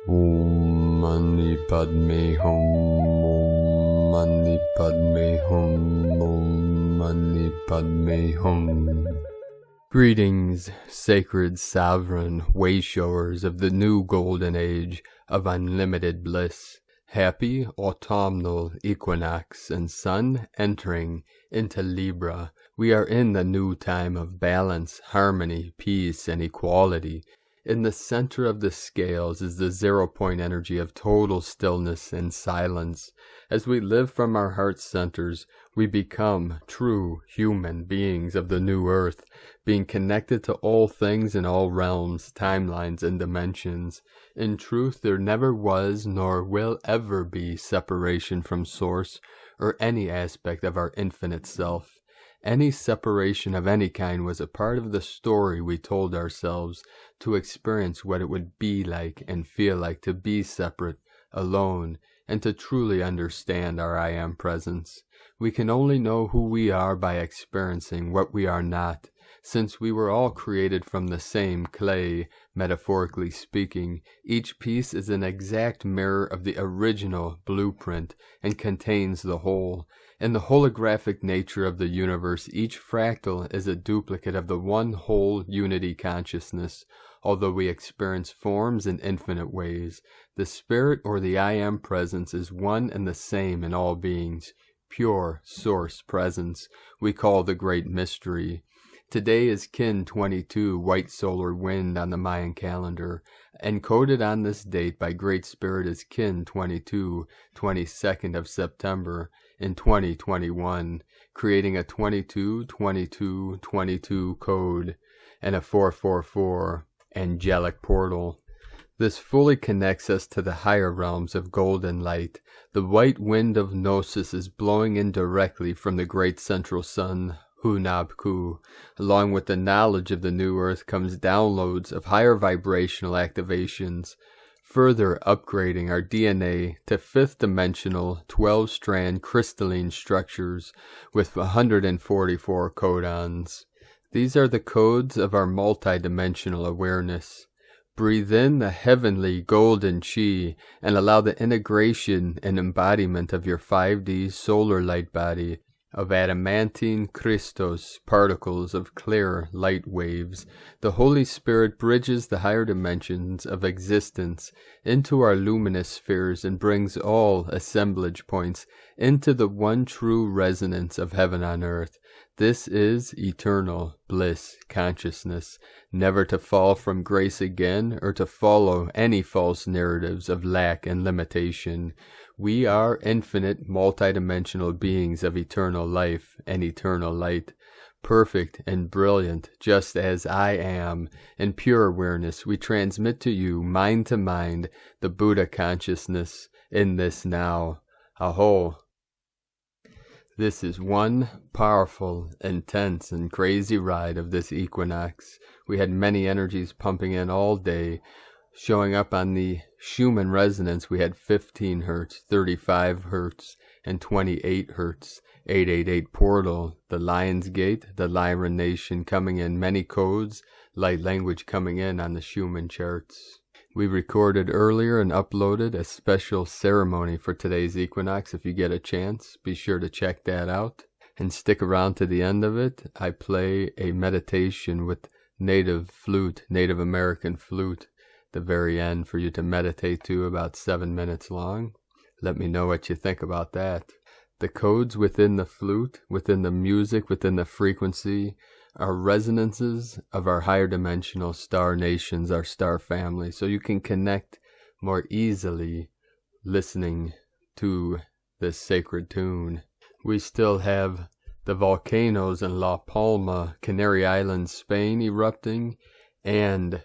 Om Mani Padme Hum. Om Mani Padme Hum. Om Mani Padme Hum. Greetings, sacred sovereign wayshowers of the new golden age of unlimited bliss. Happy autumnal equinox and sun entering into Libra. We are in the new time of balance, harmony, peace, and equality. In the center of the scales is the 0-point energy of total stillness and silence. As we live from our heart centers, we become true human beings of the new earth, being connected to all things in all realms, timelines, and dimensions. In truth, there never was nor will ever be separation from Source or any aspect of our infinite self. Any separation of any kind was a part of the story we told ourselves to experience what it would be like and feel like to be separate, alone, and to truly understand our I Am presence. We can only know who we are by experiencing what we are not. Since we were all created from the same clay, metaphorically speaking, each piece is an exact mirror of the original blueprint and contains the whole. In the holographic nature of the universe, each fractal is a duplicate of the one whole unity consciousness. Although we experience forms in infinite ways, the spirit or the I Am presence is one and the same in all beings. Pure source presence we call the great mystery. Today is Kin 22, white solar wind on the Mayan calendar. Encoded on this date by Great Spirit is Kin 22, 22nd of September in 2021, creating a 22-22-22 code and a 444 angelic portal. This fully connects us to the higher realms of golden light. The white wind of Gnosis is blowing in directly from the great central sun, Hunabku. Along with the knowledge of the new earth comes downloads of higher vibrational activations, further upgrading our DNA to fifth-dimensional 12-strand crystalline structures with 144 codons. These are the codes of our multidimensional awareness. Breathe in the heavenly golden chi and allow the integration and embodiment of your 5D solar light body of adamantine crystals, particles of clear light waves. The Holy Spirit bridges the higher dimensions of existence into our luminous spheres and brings all assemblage points into the one true resonance of heaven on earth. This is eternal bliss consciousness, never to fall from grace again or to follow any false narratives of lack and limitation. We are infinite multidimensional beings of eternal life and eternal light, perfect and brilliant just as I am. In pure awareness we transmit to you, mind to mind, the Buddha consciousness in this now. Aho. This is one powerful, intense, and crazy ride of this equinox. We had many energies pumping in all day. Showing up on the Schumann resonance, we had 15 Hz, 35 Hz, and 28 Hz. 888 portal, the Lion's Gate, the Lyran Nation coming in, many codes, light language coming in on the Schumann charts. We recorded earlier and uploaded a special ceremony for today's equinox. If you get a chance, be sure to check that out. And stick around to the end of it. I play a meditation with Native American flute, the very end for you to meditate to, about 7 minutes long. Let me know what you think about that. The codes within the flute, within the music, within the frequency, are resonances of our higher dimensional star nations, our star family, so you can connect more easily listening to this sacred tune. We still have the volcanoes in La Palma, Canary Islands, Spain erupting, and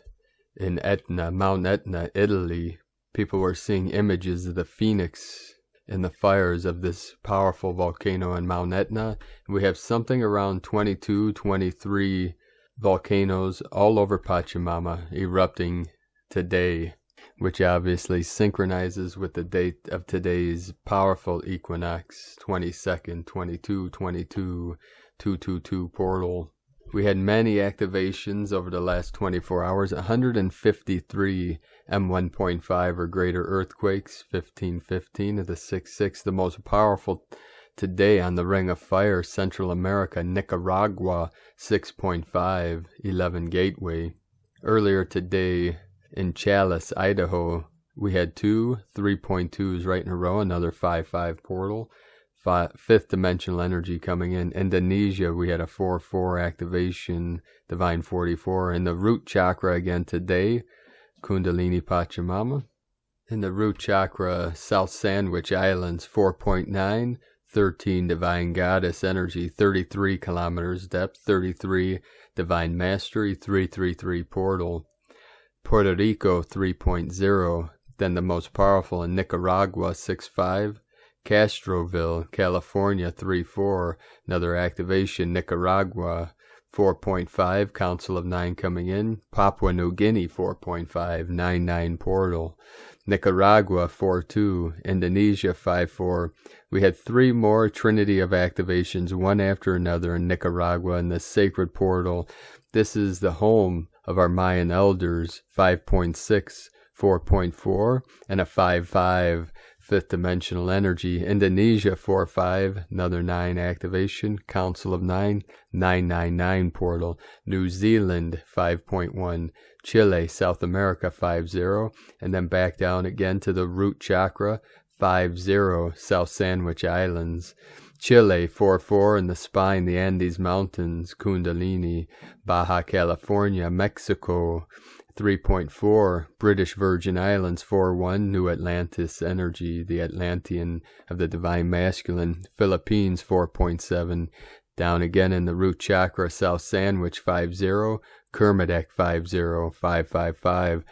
in Etna, Mount Etna, Italy, people were seeing images of the phoenix in the fires of this powerful volcano in Mount Etna. We have something around 22, 23 volcanoes all over Pachamama erupting today, which obviously synchronizes with the date of today's powerful equinox, 22nd, 22, 22, 222 portal. We had many activations over the last 24 hours, 153 M1.5 or greater earthquakes, 1515 of the 6.6, the most powerful today on the Ring of Fire, Central America, Nicaragua, 6.5, 11 gateway. Earlier today in Chalice, Idaho, we had two 3.2s right in a row, another 5.5 portal. Fifth dimensional energy coming in. Indonesia, we had a 4-4 activation, Divine 44. In the root chakra again today, Kundalini Pachamama. In the root chakra, South Sandwich Islands, 4.9, 13 Divine Goddess energy, 33 kilometers depth, 33 Divine Mastery, 333 portal. Puerto Rico, 3.0. Then the most powerful in Nicaragua, 6.5. Castroville, California, 3-4, another activation, Nicaragua, 4.5, Council of 9 coming in, Papua New Guinea, 4.5, 9-9 portal, Nicaragua, 4-2, Indonesia, 5-4. We had 3 more Trinity of activations, one after another in Nicaragua in the sacred portal. This is the home of our Mayan elders, 5.6, 4.4, and a 5.5. Fifth dimensional energy. Indonesia 4-5, another 9 activation. Council of 9, 999 portal. New Zealand 5.1. Chile, South America 5-0, and then back down again to the root chakra 5-0, South Sandwich Islands. Chile 4-4 in the spine, the Andes Mountains, Kundalini. Baja California, Mexico 3.4, British Virgin Islands 4-1, New Atlantis energy, the Atlantean of the Divine Masculine. Philippines 4.7, down again in the root chakra, South Sandwich 5-0, Kermadec 5-0, 555.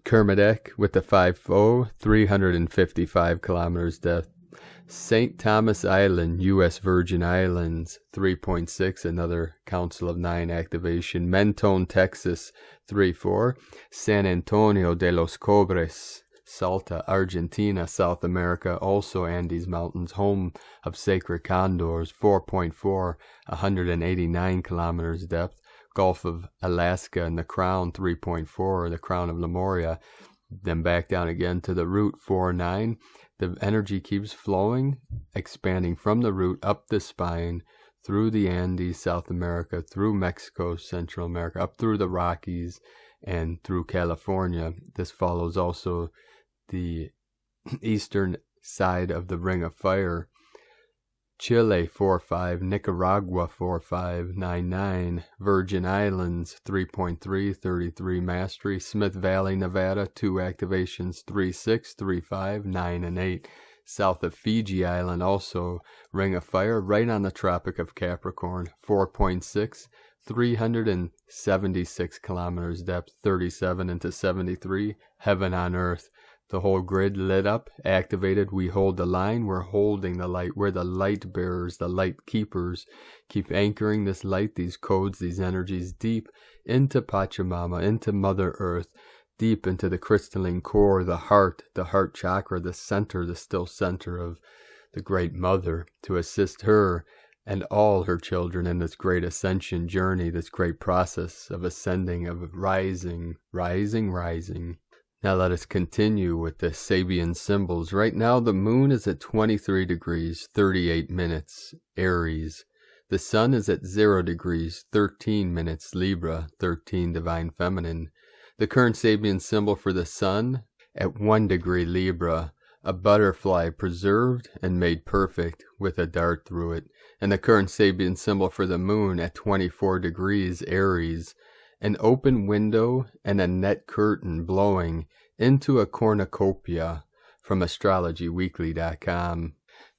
Kermadec with the 5-0, 355 kilometers depth. St. Thomas Island, U.S. Virgin Islands, 3.6, another Council of 9 activation. Mentone, Texas, 3-4. San Antonio de los Cobres, Salta, Argentina, South America, also Andes Mountains, home of sacred condors, 4.4, 189 kilometers depth. Gulf of Alaska and the Crown, 3.4, the Crown of Lemuria. Then back down again to the root, 4-9. The energy keeps flowing, expanding from the root up the spine, through the Andes, South America, through Mexico, Central America, up through the Rockies, and through California. This follows also the eastern side of the Ring of Fire. Chile 4-5, Nicaragua 4-5, 9-9, Virgin Islands 3.3, 33 Mastery, Smith Valley, Nevada 2 activations, 3-6, 3-5, 9 and 8. South of Fiji Island also Ring of Fire, right on the Tropic of Capricorn, 4.6, 376 kilometers depth, 37 into 73, heaven on earth. The whole grid lit up, activated. We hold the line. We're holding the light. We're the light bearers, the light keepers. Keep anchoring this light, these codes, these energies deep into Pachamama, into Mother Earth, deep into the crystalline core, the heart chakra, the center, the still center of the Great Mother, to assist her and all her children in this great ascension journey, this great process of ascending, of rising. Now let us continue with the Sabian symbols. Right now the moon is at 23 degrees, 38 minutes, Aries. The sun is at 0 degrees, 13 minutes, Libra, 13 Divine Feminine. The current Sabian symbol for the sun at 1 degree, Libra, a butterfly preserved and made perfect with a dart through it. And the current Sabian symbol for the moon at 24 degrees, Aries, an open window and a net curtain blowing into a cornucopia, from astrologyweekly.com.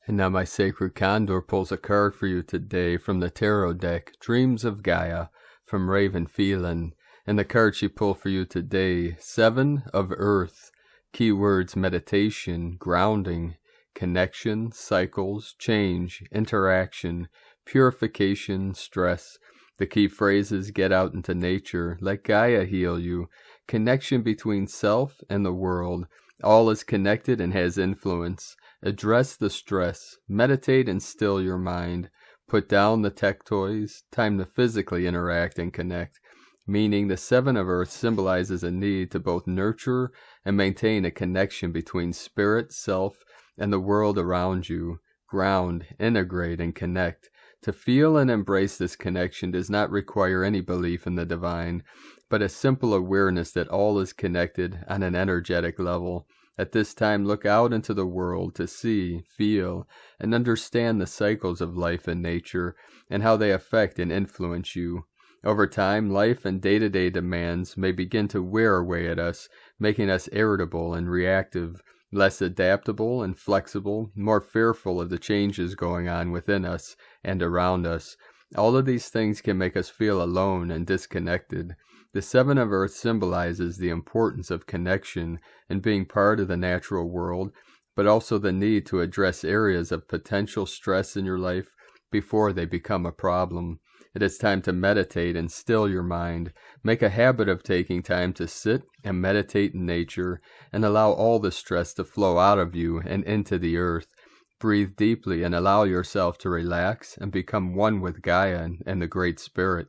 And now my sacred condor pulls a card for you today from the tarot deck, Dreams of Gaia, from Raven Phelan. And the card she pulled for you today, 7 of Earth. Keywords: meditation, grounding, connection, cycles, change, interaction, purification, stress. The key phrases: get out into nature, let Gaia heal you, connection between self and the world, all is connected and has influence, address the stress, meditate and still your mind, Put down the tech toys, time to physically interact and connect, meaning the 7 of Earth symbolizes a need to both nurture and maintain a connection between spirit, self, and the world around you. Ground, integrate, and connect. To feel and embrace this connection does not require any belief in the divine, but a simple awareness that all is connected on an energetic level. At this time, look out into the world to see, feel, and understand the cycles of life and nature, and how they affect and influence you. Over time, life and day-to-day demands may begin to wear away at us, making us irritable and reactive, less adaptable and flexible, more fearful of the changes going on within us and around us. All of these things can make us feel alone and disconnected. The 7 of Earth symbolizes the importance of connection and being part of the natural world, but also the need to address areas of potential stress in your life before they become a problem. It is time to meditate and still your mind. Make a habit of taking time to sit and meditate in nature and allow all the stress to flow out of you and into the earth. Breathe deeply and allow yourself to relax and become one with Gaia and the Great Spirit.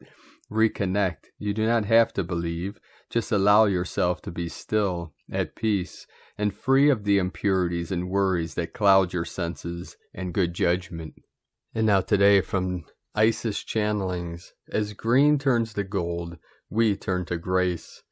Reconnect. You do not have to believe. Just allow yourself to be still, at peace, and free of the impurities and worries that cloud your senses and good judgment. And now today from Isis Channelings. As green turns to gold, we turn to grace.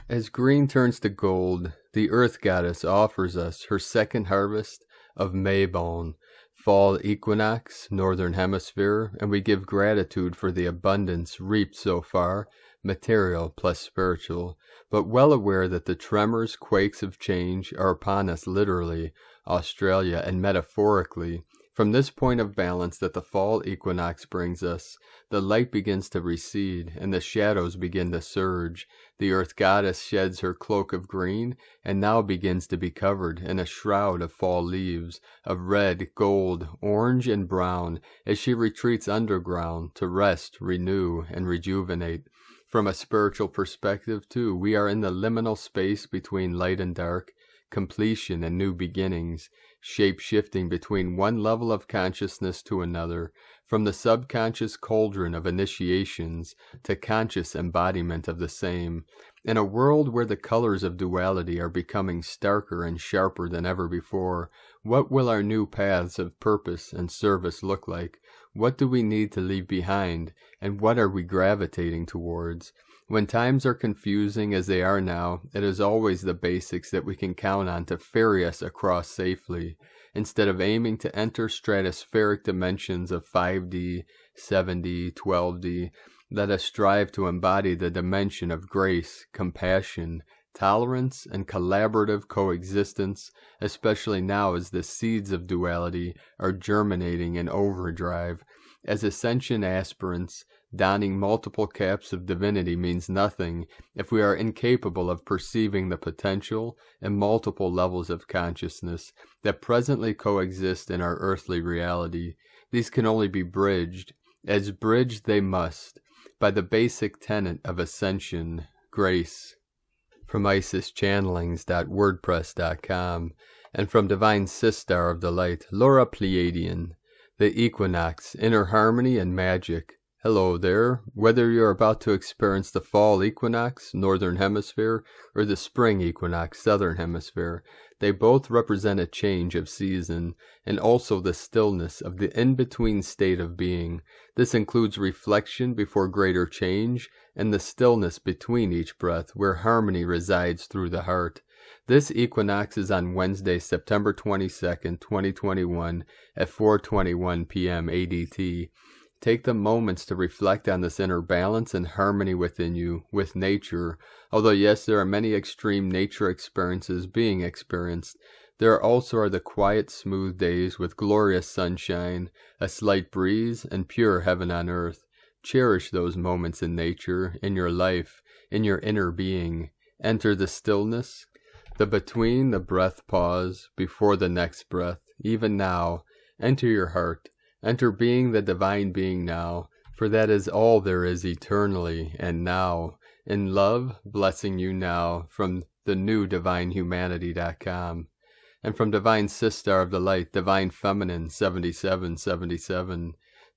As green turns to gold, the Earth Goddess offers us her second harvest of Mabon, fall equinox, northern hemisphere, and we give gratitude for the abundance reaped so far, material plus spiritual, but well aware that the tremors, quakes of change are upon us literally, Australia, and metaphorically. From this point of balance that the fall equinox brings us, the light begins to recede, and the shadows begin to surge. The Earth Goddess sheds her cloak of green, and now begins to be covered in a shroud of fall leaves, of red, gold, orange, and brown, as she retreats underground to rest, renew, and rejuvenate. From a spiritual perspective, too, we are in the liminal space between light and dark, completion and new beginnings, shape-shifting between one level of consciousness to another, from the subconscious cauldron of initiations to conscious embodiment of the same. In a world where the colors of duality are becoming starker and sharper than ever before, what will our new paths of purpose and service look like? What do we need to leave behind, and what are we gravitating towards? When times are confusing as they are now, it is always the basics that we can count on to ferry us across safely. Instead of aiming to enter stratospheric dimensions of 5D, 7D, 12D, let us strive to embody the dimension of grace, compassion, tolerance, and collaborative coexistence, especially now as the seeds of duality are germinating in overdrive. As Ascension aspirants, donning multiple caps of divinity means nothing if we are incapable of perceiving the potential and multiple levels of consciousness that presently coexist in our earthly reality. These can only be bridged, as bridged they must, by the basic tenet of Ascension, grace. From IsisChannelings.wordpress.com, and from Divine Sistar of the Light, Laura Pleiadian, the equinox, inner harmony and magic. Hello there. Whether you're about to experience the fall equinox, northern hemisphere, or the spring equinox, southern hemisphere, they both represent a change of season, and also the stillness of the in-between state of being. This includes reflection before greater change, and the stillness between each breath, where harmony resides through the heart. This equinox is on Wednesday, September 22nd, 2021, at 4:21 p.m. ADT. Take the moments to reflect on this inner balance and harmony within you, with nature. Although yes, there are many extreme nature experiences being experienced, there also are the quiet, smooth days with glorious sunshine, a slight breeze, and pure heaven on earth. Cherish those moments in nature, in your life, in your inner being. Enter the stillness, the between the breath pause, before the next breath, even now. Enter your heart. Enter being the divine being now, for that is all there is eternally and now. In love, blessing you now, from the new divinehumanity.com. And from Divine Sistar of the Light, Divine Feminine 7777.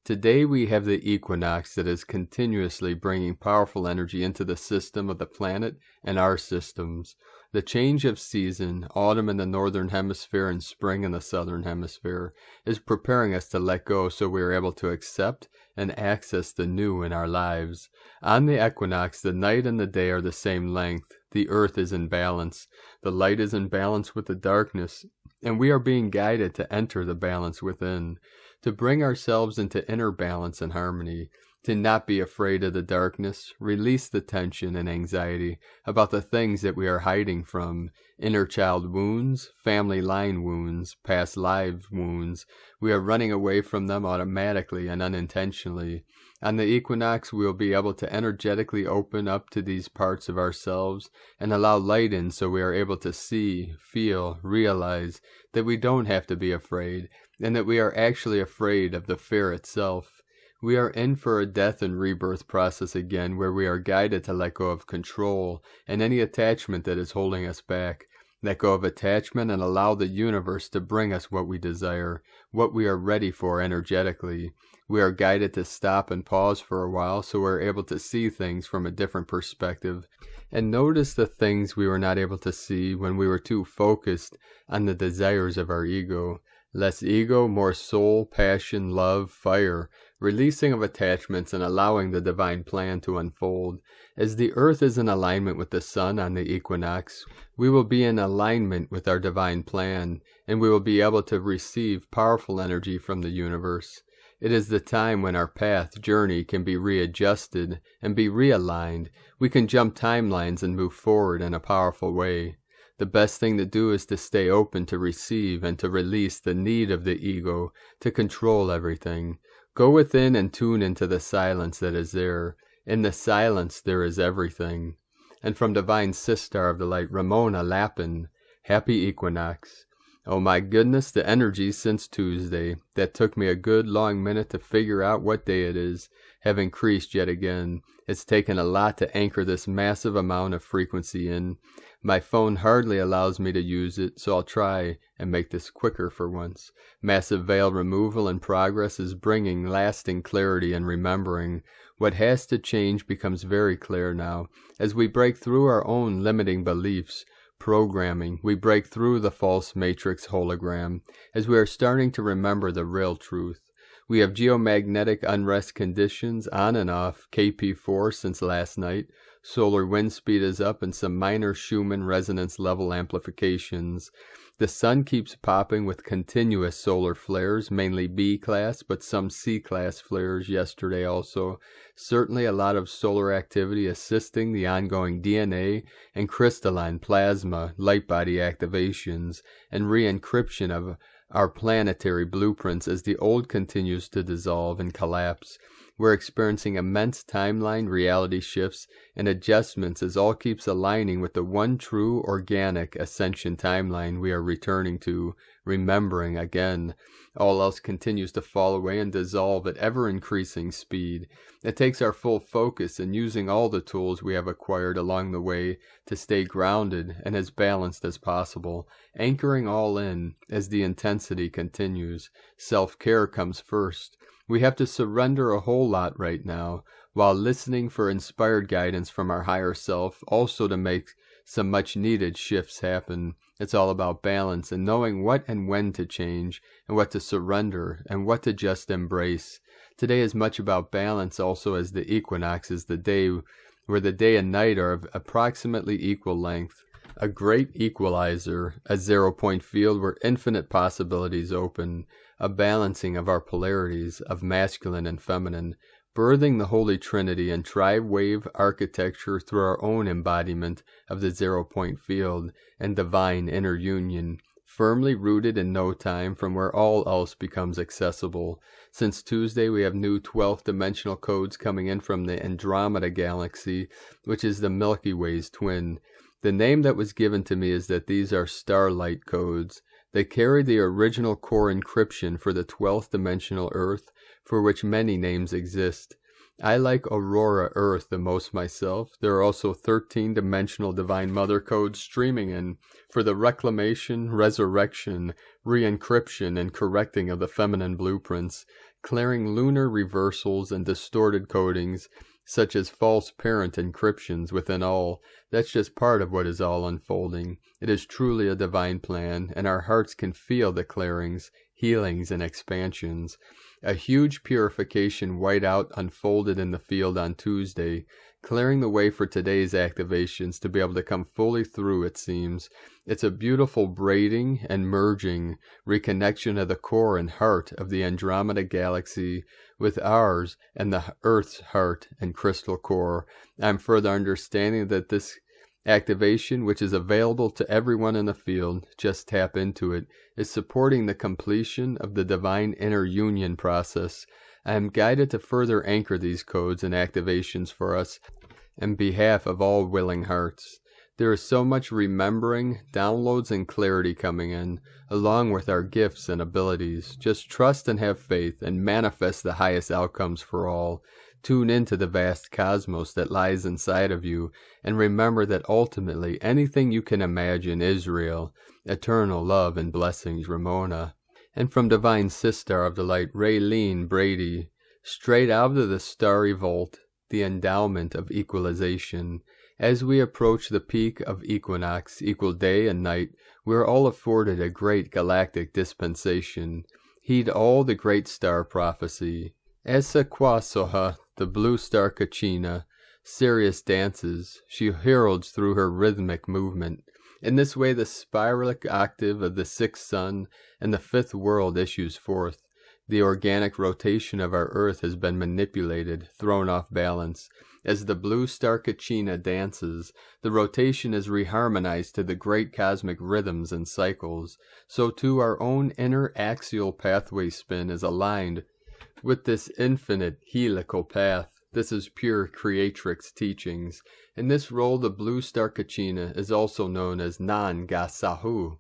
Today we have the equinox that is continuously bringing powerful energy into the system of the planet and our systems. The change of season, autumn in the northern hemisphere and spring in the southern hemisphere, is preparing us to let go so we are able to accept and access the new in our lives. On the equinox, the night and the day are the same length. The earth is in balance. The light is in balance with the darkness, and we are being guided to enter the balance within, to bring ourselves into inner balance and harmony, to not be afraid of the darkness, release the tension and anxiety about the things that we are hiding from, inner child wounds, family line wounds, past lives wounds. We are running away from them automatically and unintentionally. On the equinox, we will be able to energetically open up to these parts of ourselves and allow light in so we are able to see, feel, realize that we don't have to be afraid, and that we are actually afraid of the fear itself. We are in for a death and rebirth process again, where we are guided to let go of control and any attachment that is holding us back. Let go of attachment and allow the universe to bring us what we desire, what we are ready for energetically. We are guided to stop and pause for a while so we're able to see things from a different perspective and notice the things we were not able to see when we were too focused on the desires of our ego. Less ego, more soul, passion, love, fire, releasing of attachments and allowing the divine plan to unfold. As the earth is in alignment with the sun on the equinox, we will be in alignment with our divine plan, and we will be able to receive powerful energy from the universe. It is the time when our path, journey can be readjusted and be realigned. We can jump timelines and move forward in a powerful way. The best thing to do is to stay open to receive and to release the need of the ego to control everything. Go within and tune into the silence that is there. In the silence there is everything. And from Divine Sister of the Light, Ramona Lappin, happy equinox. Oh my goodness, the energy since Tuesday, that took me a good long minute to figure out what day it is, have increased yet again. It's taken a lot to anchor this massive amount of frequency in. My phone hardly allows me to use it, so I'll try and make this quicker for once. Massive veil removal and progress is bringing lasting clarity and remembering. What has to change becomes very clear now. As we break through our own limiting beliefs, programming, we break through the false matrix hologram, as we are starting to remember the real truth. We have geomagnetic unrest conditions on and off KP4 since last night. Solar wind speed is up and some minor Schumann resonance level amplifications. The sun keeps popping with continuous solar flares, mainly B-class, but some C-class flares yesterday also. Certainly a lot of solar activity assisting the ongoing DNA and crystalline plasma light body activations and re-encryption of our planetary blueprints as the old continues to dissolve and collapse. We're experiencing immense timeline reality shifts and adjustments as all keeps aligning with the one true organic Ascension timeline we are returning to, remembering again. All else continues to fall away and dissolve at ever-increasing speed. It takes our full focus and using all the tools we have acquired along the way to stay grounded and as balanced as possible, anchoring all in as the intensity continues. Self-care comes first. We have to surrender a whole lot right now, while listening for inspired guidance from our higher self, also to make some much needed shifts happen. It's all about balance and knowing what and when to change, and what to surrender, and what to just embrace. Today is much about balance also, as the equinox is the day where the day and night are of approximately equal length. A great equalizer, a 0-point field where infinite possibilities open, a balancing of our polarities of masculine and feminine, birthing the Holy Trinity and tri-wave architecture through our own embodiment of the 0-point field and divine inner union, firmly rooted in no time from where all else becomes accessible. Since Tuesday we have new 12th dimensional codes coming in from the Andromeda galaxy, which is the Milky Way's twin. The name that was given to me is that these are starlight codes. They carry the original core encryption for the 12th dimensional Earth, for which many names exist. I like Aurora Earth the most myself. There are also 13-dimensional Divine Mother codes streaming in for the reclamation, resurrection, re-encryption, and correcting of the feminine blueprints, clearing lunar reversals and distorted codings, such as false parent encryptions within all. That's just part of what is all unfolding. It is truly a divine plan, and our hearts can feel the clearings, healings, and expansions. A huge purification whiteout unfolded in the field on Tuesday, clearing the way for today's activations to be able to come fully through, it seems. It's a beautiful braiding and merging, reconnection of the core and heart of the Andromeda galaxy with ours and the Earth's heart and crystal core. I'm further understanding that this activation, which is available to everyone in the field, just tap into it, is supporting the completion of the divine inner union process. I am guided to further anchor these codes and activations for us on behalf of all willing hearts. There is so much remembering, downloads, and clarity coming in, along with our gifts and abilities. Just trust and have faith, and manifest the highest outcomes for all. Tune into the vast cosmos that lies inside of you, and remember that ultimately anything you can imagine is real. Eternal love and blessings, Ramona. And from Divine Sister of the Light, Raylene Brady, straight out of the starry vault, the endowment of equalization. As we approach the peak of equinox, equal day and night, we are all afforded a great galactic dispensation. Heed all the great star prophecy. Essa Quasoha, the blue star Kachina, Sirius dances. She heralds through her rhythmic movement. In this way the spiralic octave of the sixth sun and the fifth world issues forth. The organic rotation of our earth has been manipulated, thrown off balance. As the blue star Kachina dances, the rotation is reharmonized to the great cosmic rhythms and cycles. So too our own inner axial pathway spin is aligned with this infinite helical path. This is pure creatrix teachings. In this role, the blue star Kachina is also known as Nan-ga-sahu,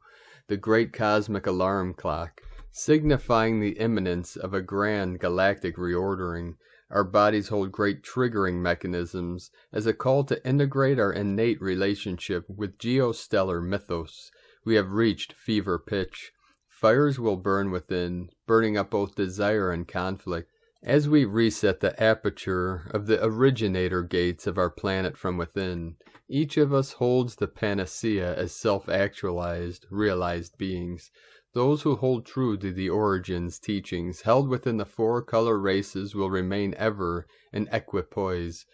the great cosmic alarm clock, signifying the imminence of a grand galactic reordering. Our bodies hold great triggering mechanisms as a call to integrate our innate relationship with geostellar mythos. We have reached fever pitch. Fires will burn within, burning up both desire and conflict. As we reset the aperture of the originator gates of our planet from within, each of us holds the panacea as self-actualized, realized beings. Those who hold true to the origins teachings held within the four color races will remain ever in equipoise.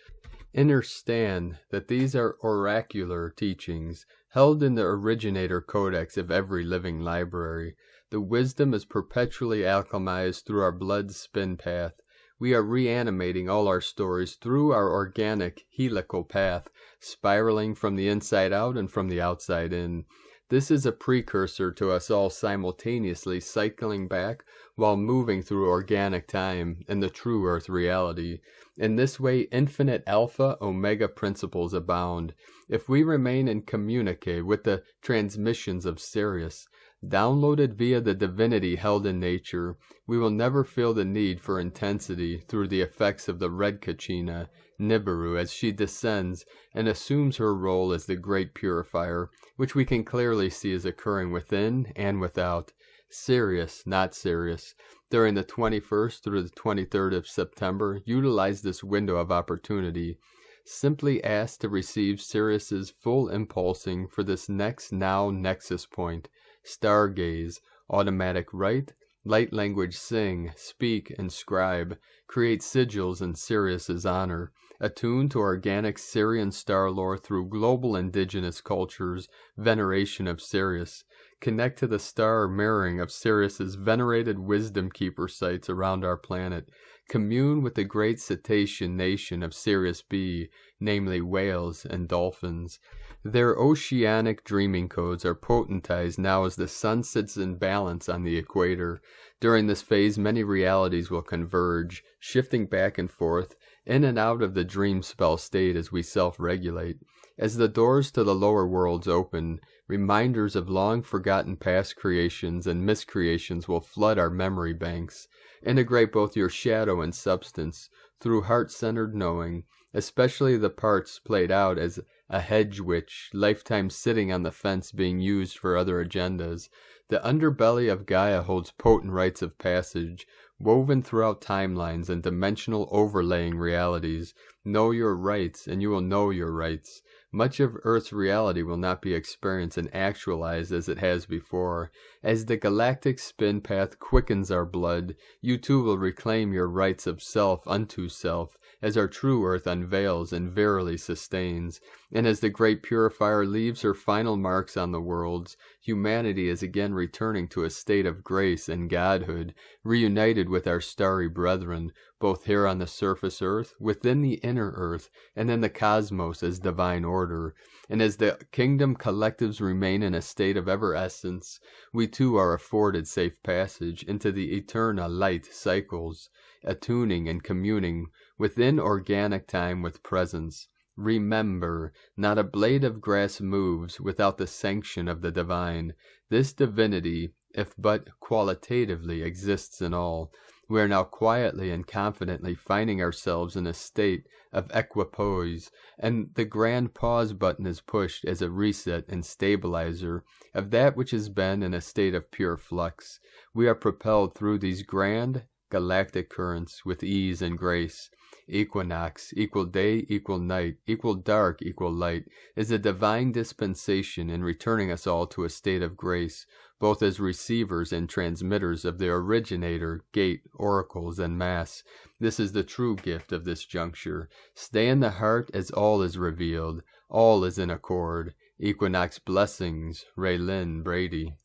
Understand that these are oracular teachings, held in the originator codex of every living library. The wisdom is perpetually alchemized through our blood's spin path. We are reanimating all our stories through our organic helical path, spiraling from the inside out and from the outside in. This is a precursor to us all simultaneously cycling back while moving through organic time and the true earth reality. In this way, infinite alpha omega principles abound. If we remain in communique with the transmissions of Sirius, downloaded via the divinity held in nature, we will never feel the need for intensity through the effects of the red Kachina, Nibiru, as she descends and assumes her role as the great purifier, which we can clearly see is occurring within and without. Sirius, not Sirius, during the 21st through the 23rd of September, utilize this window of opportunity. Simply ask to receive Sirius's full impulsing for this next now nexus point. Stargaze, automatic write, light language sing, speak, and scribe, create sigils in Sirius's honor, attune to organic Sirian star lore through global indigenous cultures, veneration of Sirius, connect to the star mirroring of Sirius's venerated wisdom keeper sites around our planet, commune with the great cetacean nation of Sirius B, namely whales and dolphins. Their oceanic dreaming codes are potentized now as the sun sits in balance on the equator. During this phase, many realities will converge, shifting back and forth, in and out of the dream spell state as we self-regulate. As the doors to the lower worlds open, reminders of long-forgotten past creations and miscreations will flood our memory banks. Integrate both your shadow and substance through heart-centered knowing, especially the parts played out as a hedge witch, lifetime sitting on the fence being used for other agendas. The underbelly of Gaia holds potent rites of passage, woven throughout timelines and dimensional overlaying realities. Know your rights, and you will know your rights. Much of Earth's reality will not be experienced and actualized as it has before. As the galactic spin path quickens our blood, you too will reclaim your rights of self unto self, as our true Earth unveils and verily sustains. And as the great purifier leaves her final marks on the worlds, humanity is again returning to a state of grace and godhood, reunited with our starry brethren, both here on the surface Earth, within the inner Earth, and in the cosmos as divine order. And as the kingdom collectives remain in a state of ever-essence, we too are afforded safe passage into the eternal light cycles, attuning and communing within organic time with presence. Remember, not a blade of grass moves without the sanction of the divine. This divinity, if but qualitatively, exists in all. We are now quietly and confidently finding ourselves in a state of equipoise, and the grand pause button is pushed as a reset and stabilizer of that which has been in a state of pure flux. We are propelled through these grand galactic currents with ease and grace. Equinox, equal day, equal night, equal dark, equal light, is a divine dispensation in returning us all to a state of grace, both as receivers and transmitters of the originator, gate, oracles, and mass. This is the true gift of this juncture. Stay in the heart as all is revealed. All is in accord. Equinox blessings, Raylyn Brady.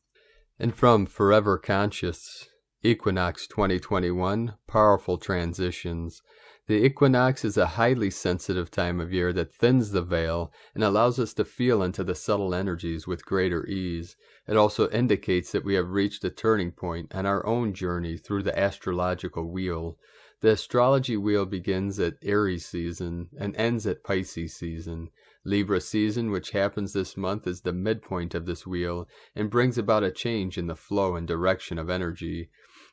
And from Forever Conscious, Equinox 2021, Powerful Transitions. The equinox is a highly sensitive time of year that thins the veil and allows us to feel into the subtle energies with greater ease. It also indicates that we have reached a turning point on our own journey through the astrological wheel. The astrology wheel begins at Aries season and ends at Pisces season. Libra season, which happens this month, is the midpoint of this wheel and brings about a change in the flow and direction of energy.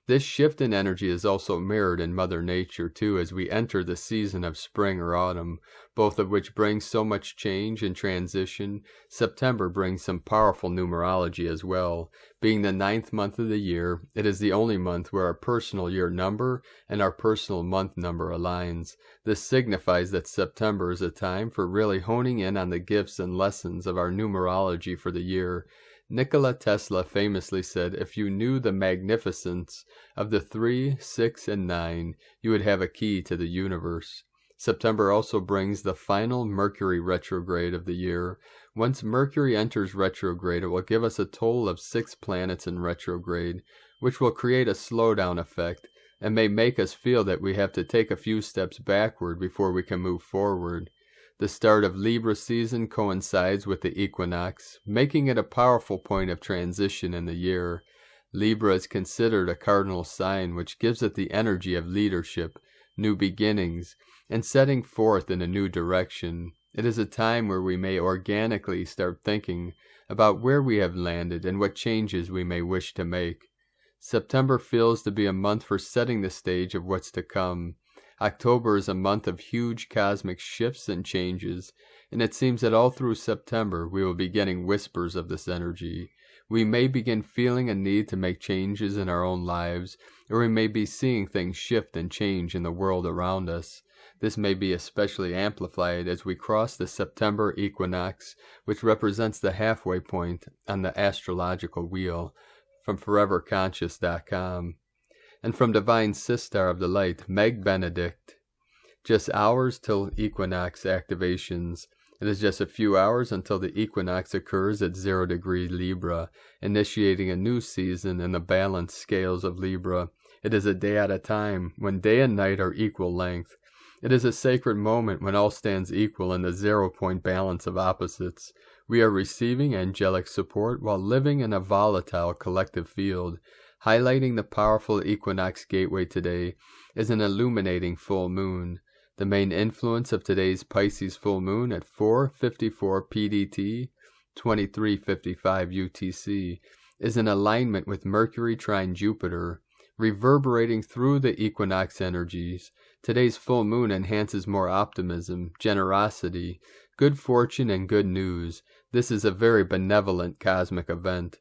This shift in energy is also mirrored in Mother Nature, too, as we enter the season of spring or autumn, both of which bring so much change and transition. September brings some powerful numerology as well. Being the 9th month of the year, it is the only month where our personal year number and our personal month number aligns. This signifies that September is a time for really honing in on the gifts and lessons of our numerology for the year. Nikola Tesla famously said, if you knew the magnificence of the 3, 6, and 9, you would have a key to the universe. September also brings the final Mercury retrograde of the year. Once Mercury enters retrograde, it will give us a total of 6 planets in retrograde, which will create a slowdown effect and may make us feel that we have to take a few steps backward before we can move forward. The start of Libra season coincides with the equinox, making it a powerful point of transition in the year. Libra is considered a cardinal sign, which gives it the energy of leadership, new beginnings, and setting forth in a new direction. It is a time where we may organically start thinking about where we have landed and what changes we may wish to make. September feels to be a month for setting the stage of what's to come. October is a month of huge cosmic shifts and changes, and it seems that all through September we will be getting whispers of this energy. We may begin feeling a need to make changes in our own lives, or we may be seeing things shift and change in the world around us. This may be especially amplified as we cross the September equinox, which represents the halfway point on the astrological wheel, from foreverconscious.com. And from Divine Sister of the Light, Meg Benedict. Just hours till equinox activations. It is just a few hours until the equinox occurs at 0 degree Libra, initiating a new season in the balanced scales of Libra. It is a day at a time, when day and night are equal length. It is a sacred moment when all stands equal in the 0-point balance of opposites. We are receiving angelic support while living in a volatile collective field. Highlighting the powerful equinox gateway today is an illuminating full moon. The main influence of today's Pisces full moon at 4:54 PDT, 23:55 UTC, is in alignment with Mercury trine Jupiter, reverberating through the equinox energies. Today's full moon enhances more optimism, generosity, good fortune, and good news. This is a very benevolent cosmic event.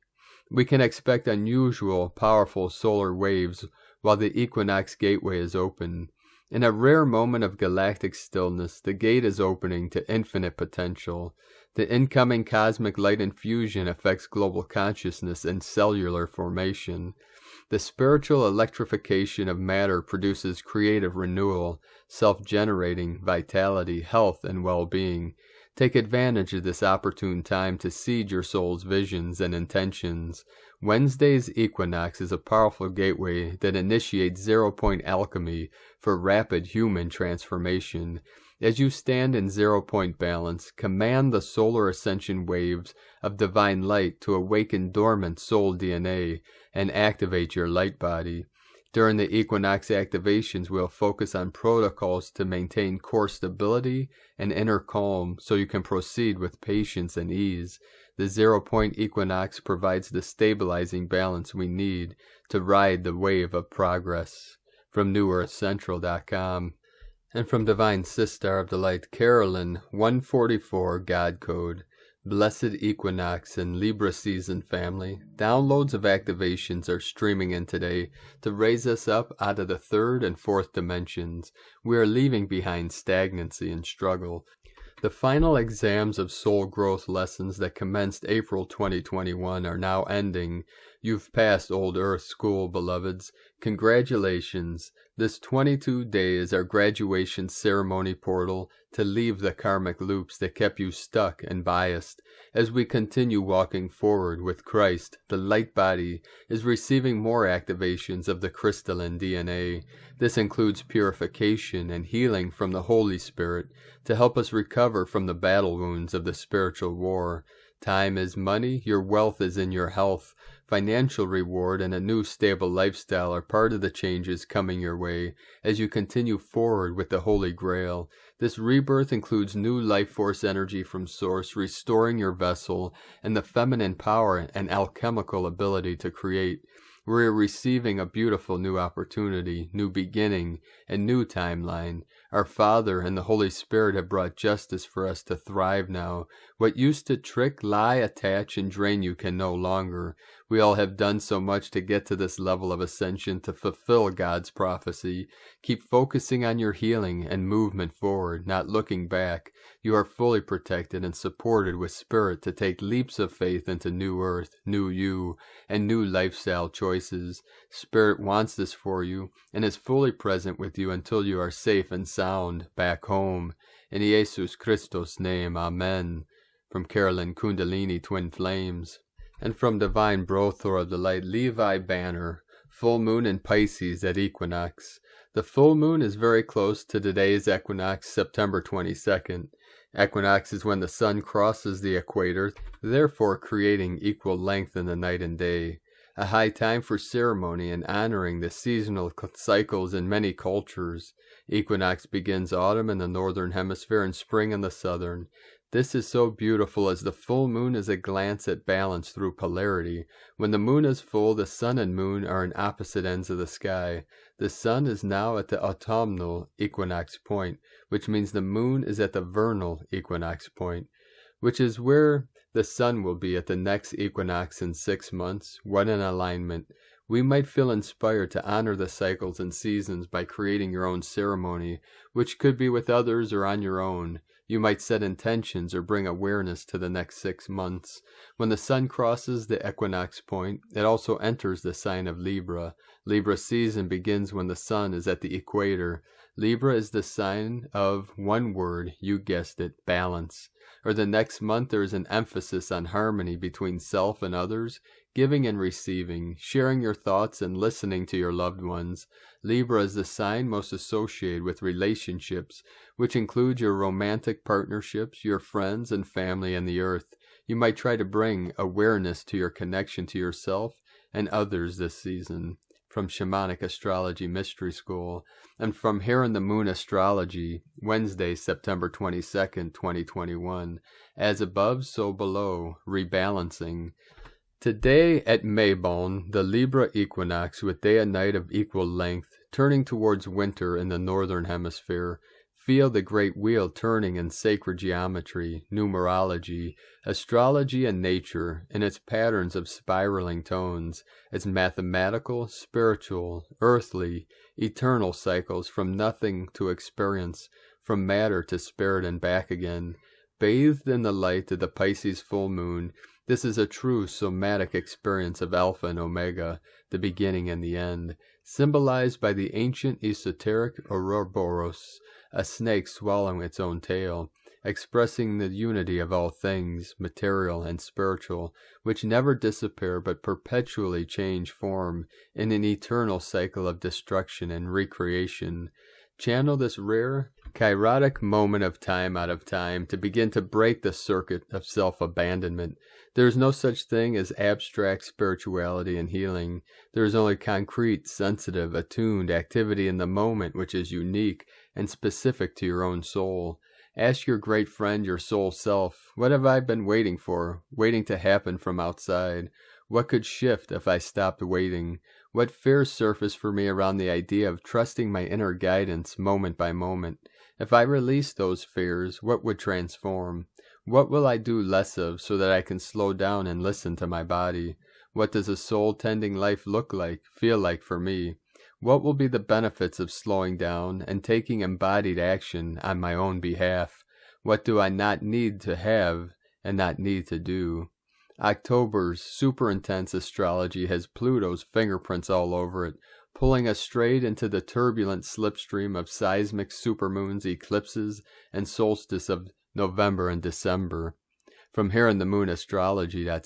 We can expect unusual, powerful solar waves while the equinox gateway is open. In a rare moment of galactic stillness, the gate is opening to infinite potential. The incoming cosmic light infusion affects global consciousness and cellular formation. The spiritual electrification of matter produces creative renewal, self-generating vitality, health, and well-being. Take advantage of this opportune time to seed your soul's visions and intentions. Wednesday's equinox is a powerful gateway that initiates zero-point alchemy for rapid human transformation. As you stand in zero-point balance, command the solar ascension waves of divine light to awaken dormant soul DNA and activate your light body. During the equinox activations, we'll focus on protocols to maintain core stability and inner calm so you can proceed with patience and ease. The zero-point equinox provides the stabilizing balance we need to ride the wave of progress. From NewEarthCentral.com. And from Divine Sistar of the Light, Carolyn, 144 God Code. Blessed Equinox and Libra Season family, downloads of activations are streaming in today to raise us up out of the third and fourth dimensions. We are leaving behind stagnancy and struggle. The final exams of soul growth lessons that commenced April 2021 are now ending. You've passed Old Earth School, beloveds. Congratulations. This 22 day is our graduation ceremony portal to leave the karmic loops that kept you stuck and biased. As we continue walking forward with Christ, the light body is receiving more activations of the crystalline DNA. This includes purification and healing from the Holy Spirit to help us recover from the battle wounds of the spiritual war. Time is money, your wealth is in your health. Financial reward and a new stable lifestyle are part of the changes coming your way as you continue forward with the Holy Grail. This rebirth includes new life force energy from Source, restoring your vessel, and the feminine power and alchemical ability to create. We're receiving a beautiful new opportunity, new beginning, and new timeline. Our Father and the Holy Spirit have brought justice for us to thrive now. What used to trick, lie, attach, and drain you can no longer. We all have done so much to get to this level of ascension to fulfill God's prophecy. Keep focusing on your healing and movement forward, not looking back. You are fully protected and supported with spirit to take leaps of faith into new earth, new you, and new lifestyle choices. Spirit wants this for you and is fully present with you until you are safe and sound back home. In Jesus Christos' name, Amen. From Carolyn Kundalini Twin Flames. And from Divine Brothor of the Light, Levi Banner, full moon in Pisces at equinox. The full moon is very close to today's equinox, September 22nd. Equinox is when the sun crosses the equator, therefore creating equal length in the night and day. A high time for ceremony and honoring the seasonal cycles in many cultures. Equinox begins autumn in the northern hemisphere and spring in the southern. This is so beautiful as the full moon is a glance at balance through polarity. When the moon is full, the sun and moon are in opposite ends of the sky. The sun is now at the autumnal equinox point, which means the moon is at the vernal equinox point, which is where the sun will be at the next equinox in 6 months. What an alignment. We might feel inspired to honor the cycles and seasons by creating your own ceremony, which could be with others or on your own. You might set intentions or bring awareness to the next 6 months. When the sun crosses the equinox point, it also enters the sign of Libra. Libra season begins when the sun is at the equator. Libra is the sign of, one word, you guessed it, balance. Or the next month there is an emphasis on harmony between self and others, giving and receiving, sharing your thoughts and listening to your loved ones. Libra is the sign most associated with relationships, which include your romantic partnerships, your friends and family, and the earth. You might try to bring awareness to your connection to yourself and others this season. from Shamanic Astrology Mystery School, and from Here in the Moon Astrology, Wednesday, September 22nd, 2021, as above, so below, rebalancing. Today at Mabon, the Libra equinox with day and night of equal length, turning towards winter in the northern hemisphere. Feel the great wheel turning in sacred geometry, numerology, astrology, and nature, in its patterns of spiraling tones, its mathematical, spiritual, earthly, eternal cycles from nothing to experience, from matter to spirit and back again. Bathed in the light of the Pisces full moon, this is a true somatic experience of Alpha and Omega, the beginning and the end, symbolized by the ancient esoteric Ouroboros, a snake swallowing its own tail, expressing the unity of all things, material and spiritual, which never disappear but perpetually change form in an eternal cycle of destruction and recreation. Channel this rare, kairotic moment of time out of time to begin to break the circuit of self-abandonment. There is no such thing as abstract spirituality and healing. There is only concrete, sensitive, attuned activity in the moment which is unique and specific to your own soul. Ask your great friend, your soul self, what have I been waiting for, waiting to happen from outside? What could shift if I stopped waiting? What fears surface for me around the idea of trusting my inner guidance moment by moment? If I release those fears, what would transform? What will I do less of so that I can slow down and listen to my body? What does a soul-tending life look like, feel like for me? What will be the benefits of slowing down and taking embodied action on my own behalf? What do I not need to have and not need to do? October's super intense astrology has Pluto's fingerprints all over it, pulling us straight into the turbulent slipstream of seismic supermoons, eclipses, and solstice of November and December. From Here in the Moon Astrology.co.uk,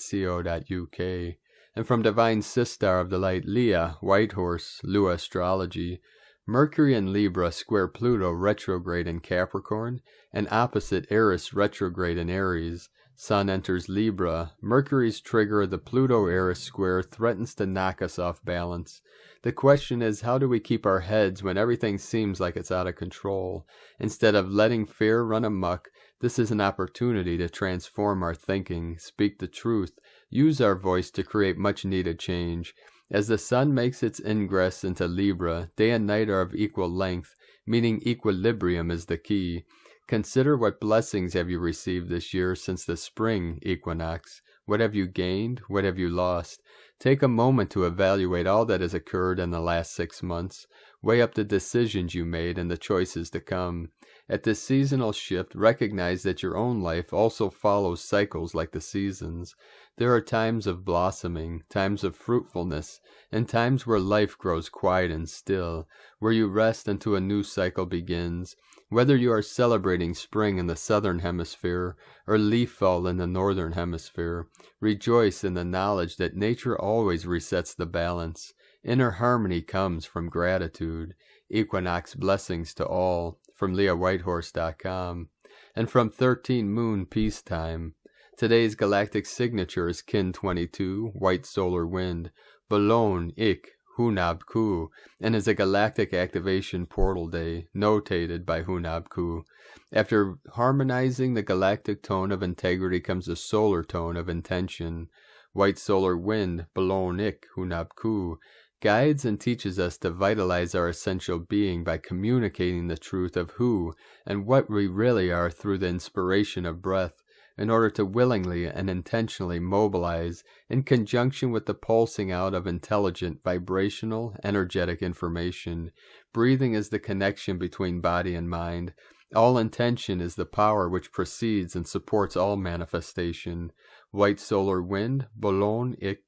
and from Divine Sistar of the Light Leah, Whitehorse, Lua Astrology, Mercury in Libra square Pluto retrograde in Capricorn, and opposite Eris retrograde in Aries. Sun enters Libra. Mercury's trigger of the Pluto-Eris square threatens to knock us off balance. The question is, how do we keep our heads when everything seems like it's out of control? Instead of letting fear run amok, this is an opportunity to transform our thinking, speak the truth, use our voice to create much-needed change. As the sun makes its ingress into Libra, day and night are of equal length, meaning equilibrium is the key. Consider what blessings have you received this year since the spring equinox. What have you gained? What have you lost? Take a moment to evaluate all that has occurred in the last 6 months. Weigh up the decisions you made and the choices to come. At this seasonal shift, recognize that your own life also follows cycles like the seasons. There are times of blossoming, times of fruitfulness, and times where life grows quiet and still, where you rest until a new cycle begins. Whether you are celebrating spring in the southern hemisphere or leaf fall in the northern hemisphere, rejoice in the knowledge that nature always resets the balance. Inner harmony comes from gratitude. Equinox blessings to all, from LeahWhitehorse.com, and from 13 Moon Peacetime. Today's galactic signature is Kin 22, White Solar Wind, Balon Ik, Hunab Ku, and is a galactic activation portal day, notated by Hunab Ku. After harmonizing the galactic tone of integrity comes a solar tone of intention. White solar wind, Balon Ik, Hunab Ku, guides and teaches us to vitalize our essential being by communicating the truth of who and what we really are through the inspiration of breath, in order to willingly and intentionally mobilize in conjunction with the pulsing out of intelligent, vibrational, energetic information. Breathing is the connection between body and mind. All intention is the power which precedes and supports all manifestation. White solar wind, Bolon Ik,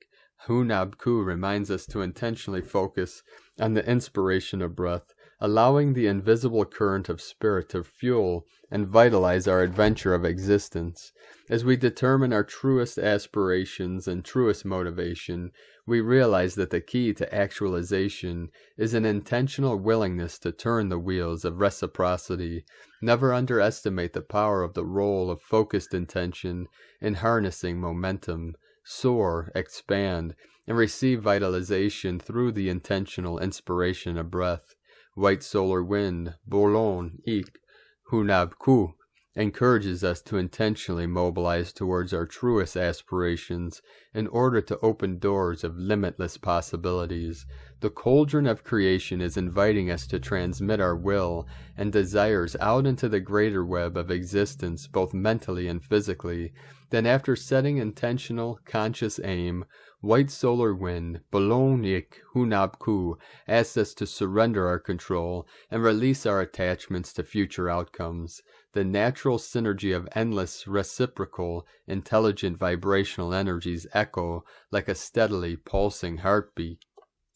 Hunab Ku reminds us to intentionally focus on the inspiration of breath, allowing the invisible current of spirit to fuel and vitalize our adventure of existence. As we determine our truest aspirations and truest motivation, we realize that the key to actualization is an intentional willingness to turn the wheels of reciprocity. Never underestimate the power of the role of focused intention in harnessing momentum. soar, expand, and receive vitalization through the intentional inspiration of breath. White solar wind, Autumnal EQUINOX, encourages us to intentionally mobilize towards our truest aspirations in order to open doors of limitless possibilities. The cauldron of creation is inviting us to transmit our will and desires out into the greater web of existence, both mentally and physically. Then, after setting intentional, conscious aim, white solar wind, Autumnal EQUINOX, asks us to surrender our control and release our attachments to future outcomes. The natural synergy of endless, reciprocal, intelligent vibrational energies echo like a steadily pulsing heartbeat.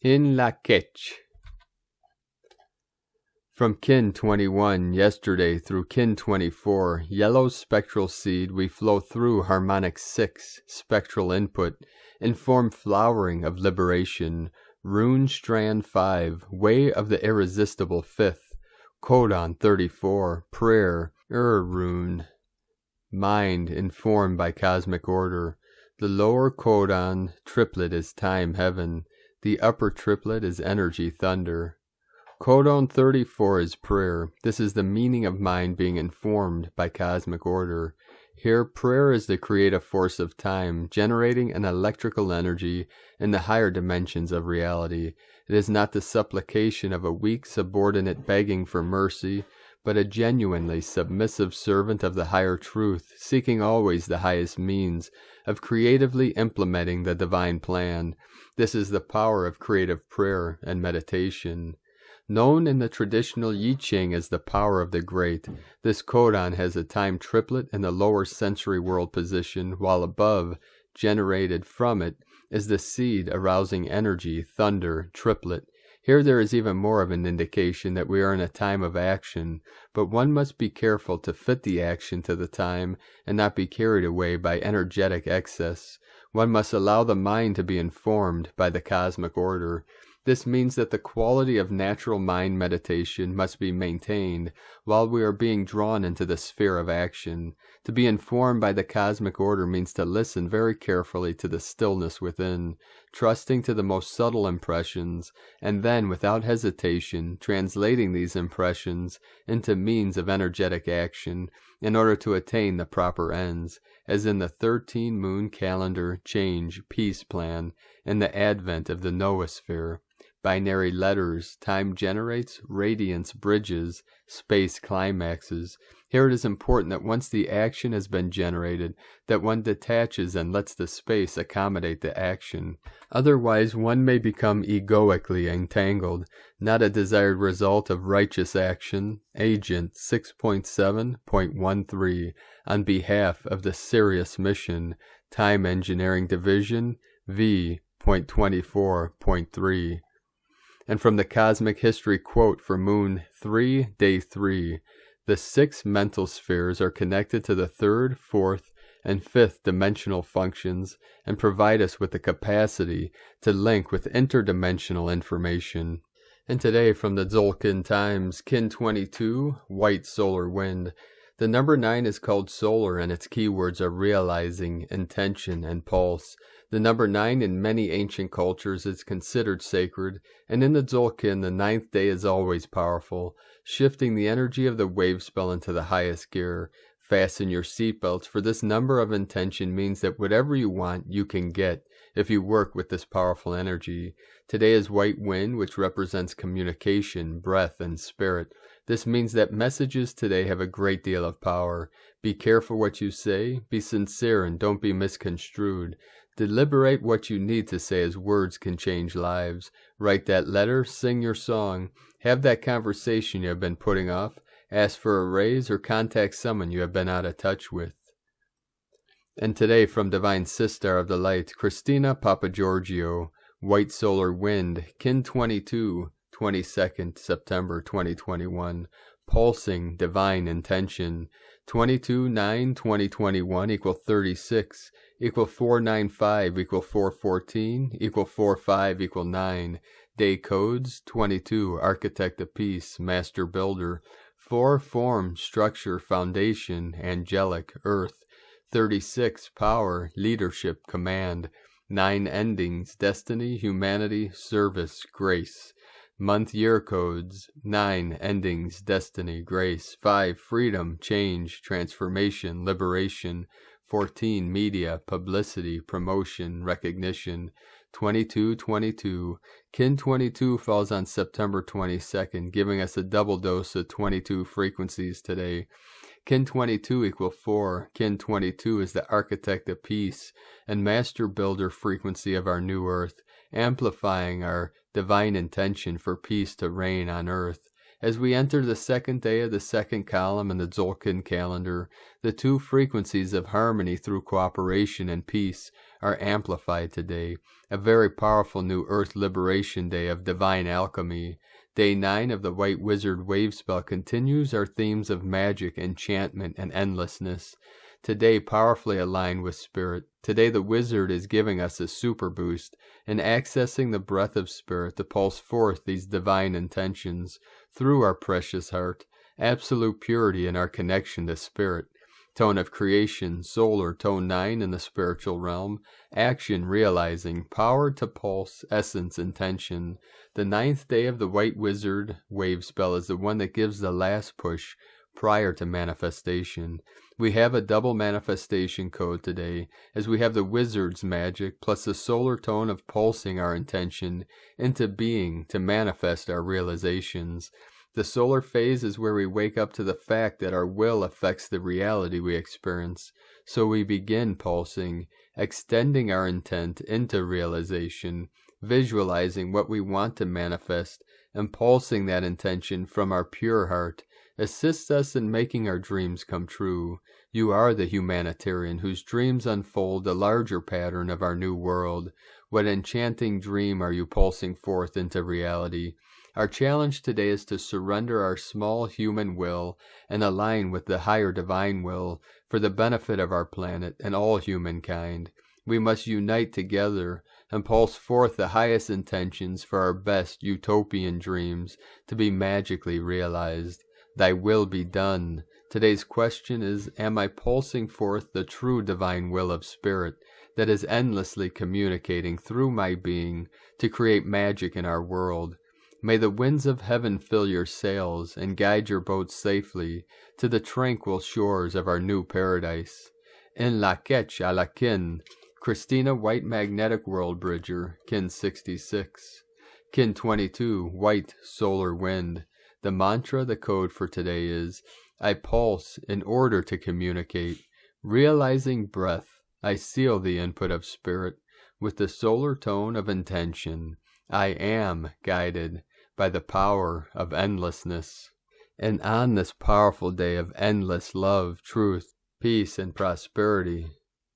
In la Ketch. From Kin 21, yesterday through Kin 24, yellow spectral seed, we flow through harmonic 6, spectral input, inform flowering of liberation, rune strand 5, way of the irresistible 5th, codon 34, prayer, rune, mind informed by cosmic order. The lower codon triplet is time heaven, the upper triplet is energy thunder. Codon 34 is prayer. This is the meaning of mind being informed by cosmic order. Here, prayer is the creative force of time, generating an electrical energy in the higher dimensions of reality. It is not the supplication of a weak subordinate begging for mercy, but a genuinely submissive servant of the higher truth, seeking always the highest means of creatively implementing the divine plan. This is the power of creative prayer and meditation. Known in the traditional I Ching as the power of the great, this codon has a time triplet in the lower sensory world position, while above, generated from it, is the seed arousing energy, thunder, triplet. Here there is even more of an indication that we are in a time of action, but one must be careful to fit the action to the time and not be carried away by energetic excess. One must allow the mind to be informed by the cosmic order. This means that the quality of natural mind meditation must be maintained while we are being drawn into the sphere of action. To be informed by the cosmic order means to listen very carefully to the stillness within, trusting to the most subtle impressions, and then, without hesitation, translating these impressions into means of energetic action in order to attain the proper ends, as in the 13-moon calendar change peace plan and the advent of the noosphere. Binary letters, time generates, radiance bridges, space climaxes. Here it is important that once the action has been generated, that one detaches and lets the space accommodate the action. Otherwise, one may become egoically entangled, not a desired result of righteous action. Agent 6.7.13 on behalf of the Sirius mission, Time Engineering Division, V.24.3. And from the Cosmic History quote for Moon 3, Day 3, the 6 mental spheres are connected to the 3rd, 4th, and 5th dimensional functions and provide us with the capacity to link with interdimensional information. And today from the Tzolk'in Times, Kin 22, White Solar Wind. The number 9 is called solar, and its keywords are realizing, intention, and pulse. The number 9 in many ancient cultures is considered sacred, and in the Tzolk'in, the 9th day is always powerful, shifting the energy of the wave spell into the highest gear. Fasten your seatbelts, for this number of intention means that whatever you want, you can get if you work with this powerful energy. Today is white wind, which represents communication, breath, and spirit. This means that messages today have a great deal of power. Be careful what you say, be sincere, and don't be misconstrued. Deliberate what you need to say, as words can change lives. Write that letter, sing your song, have that conversation you have been putting off, ask for a raise, or contact someone you have been out of touch with. And today from Divine Sister of the Light, Christina Papagiorgio, White Solar Wind, Kin 22, 22nd September 2021, Pulsing Divine Intention, 22/9/2021 equal 36, equal 495 equal 414 equal 45 equal 9. Day codes 22, Architect of Peace, Master Builder, 4 Form, Structure, Foundation, Angelic, Earth, 36, power, leadership, command. 9 endings, destiny, humanity, service, grace. Month year codes, 9 endings, destiny, grace. 5, freedom, change, transformation, liberation. 14, media, publicity, promotion, recognition. 22, Kin 22 falls on September 22nd, giving us a double dose of 22 frequencies today. Kin 22 equals 4. Kin 22 is the architect of peace and master builder frequency of our new earth, amplifying our divine intention for peace to reign on earth. As we enter the second day of the second column in the Tzolk'in calendar, the two frequencies of harmony through cooperation and peace are amplified today. A very powerful new earth liberation day of divine alchemy. Day 9 of the White Wizard wave spell continues our themes of magic, enchantment, and endlessness. Today powerfully aligned with spirit. Today the wizard is giving us a super boost and accessing the breath of spirit to pulse forth these divine intentions through our precious heart, absolute purity in our connection to spirit. Tone of creation, solar, tone 9 in the spiritual realm, action, realizing, power to pulse, essence, intention. The 9th day of the White Wizard wave spell is the one that gives the last push prior to manifestation. We have a double manifestation code today, as we have the wizard's magic plus the solar tone of pulsing our intention into being to manifest our realizations. The solar phase is where we wake up to the fact that our will affects the reality we experience. So we begin pulsing, extending our intent into realization, visualizing what we want to manifest, and pulsing that intention from our pure heart. Assists us in making our dreams come true. You are the humanitarian whose dreams unfold the larger pattern of our new world. What enchanting dream are you pulsing forth into reality? Our challenge today is to surrender our small human will and align with the higher divine will for the benefit of our planet and all humankind. We must unite together and pulse forth the highest intentions for our best utopian dreams to be magically realized. Thy will be done. Today's question is, am I pulsing forth the true divine will of spirit that is endlessly communicating through my being to create magic in our world? May the winds of heaven fill your sails and guide your boats safely to the tranquil shores of our new paradise. In la Ketch a la Kin, Christina White Magnetic World Bridger, Kin 66. Kin 22, White Solar Wind. The mantra, the code for today is, I pulse in order to communicate. Realizing breath, I seal the input of spirit with the solar tone of intention. I am guided by the power of endlessness. And on this powerful day of endless love, truth, peace, and prosperity,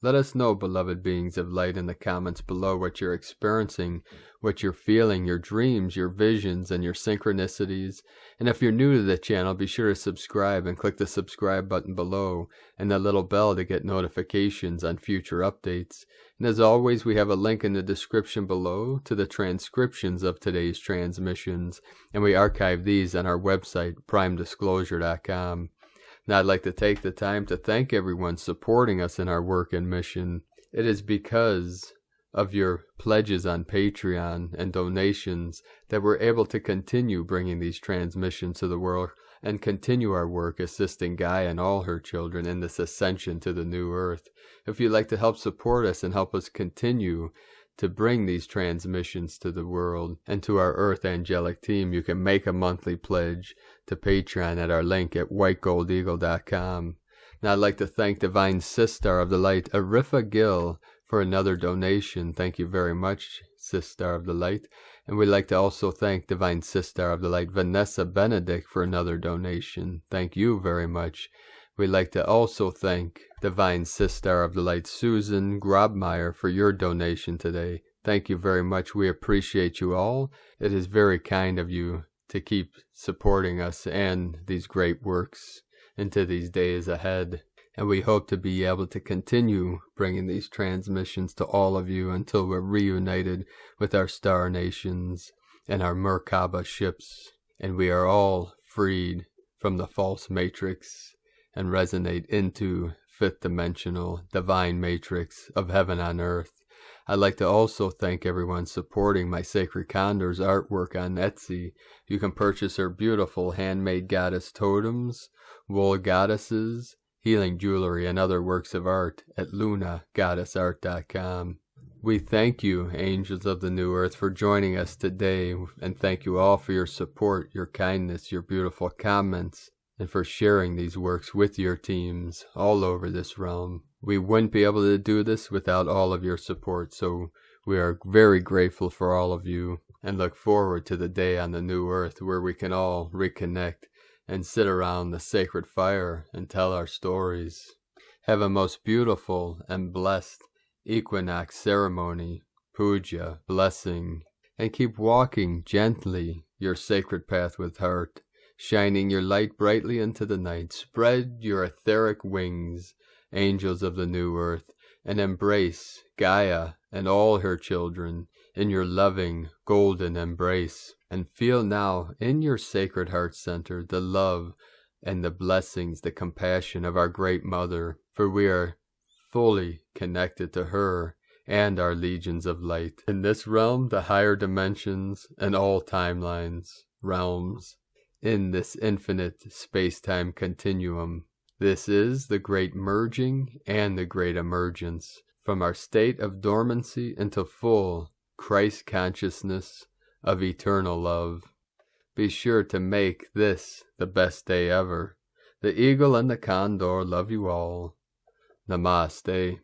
let us know, beloved beings of light, in the comments below what you're experiencing, what you're feeling, your dreams, your visions, and your synchronicities. And if you're new to the channel, be sure to subscribe and click the subscribe button below and the little bell to get notifications on future updates. And as always, we have a link in the description below to the transcriptions of today's transmissions, and we archive these on our website, primedisclosure.com. Now I'd like to take the time to thank everyone supporting us in our work and mission. It is because of your pledges on Patreon and donations that we're able to continue bringing these transmissions to the world and continue our work assisting Gaia and all her children in this ascension to the new earth. If you'd like to help support us and help us continue to bring these transmissions to the world and to our Earth Angelic team, you can make a monthly pledge to Patreon at our link at whitegoldeagle.com. Now I'd like to thank Divine Sistar of the Light, Arifa Gill, for another donation. Thank you very much, Sistar of the Light. And we'd like to also thank Divine Sistar of the Light, Vanessa Benedict, for another donation. Thank you very much. We'd like to also thank Divine Sistar of the Light, Susan Grobmeyer, for your donation today. Thank you very much. We appreciate you all. It is very kind of you to keep supporting us and these great works into these days ahead. And we hope to be able to continue bringing these transmissions to all of you until we're reunited with our star nations and our Merkaba ships, and we are all freed from the false matrix and resonate into fifth dimensional divine matrix of heaven on earth. I'd like to also thank everyone supporting my Sacred Condor's artwork on Etsy. You can purchase her beautiful handmade goddess totems, wool goddesses, healing jewelry, and other works of art at lunagoddessart.com. We thank you, angels of the new earth, for joining us today, and thank you all for your support, your kindness, your beautiful comments, and for sharing these works with your teams all over this realm. We wouldn't be able to do this without all of your support, so we are very grateful for all of you, and look forward to the day on the new earth where we can all reconnect and sit around the sacred fire and tell our stories. Have a most beautiful and blessed equinox ceremony, puja, blessing, and keep walking gently your sacred path with heart, shining your light brightly into the night. Spread your etheric wings, angels of the new earth, and embrace Gaia and all her children in your loving golden embrace. And feel now in your sacred heart center the love and the blessings, the compassion of our great mother, for we are fully connected to her and our legions of light in this realm, the higher dimensions, and all timelines, realms, in this infinite space-time continuum. This is the great merging and the great emergence from our state of dormancy into full Christ consciousness of eternal love. Be sure to make this the best day ever. The eagle and the condor love you all. Namaste.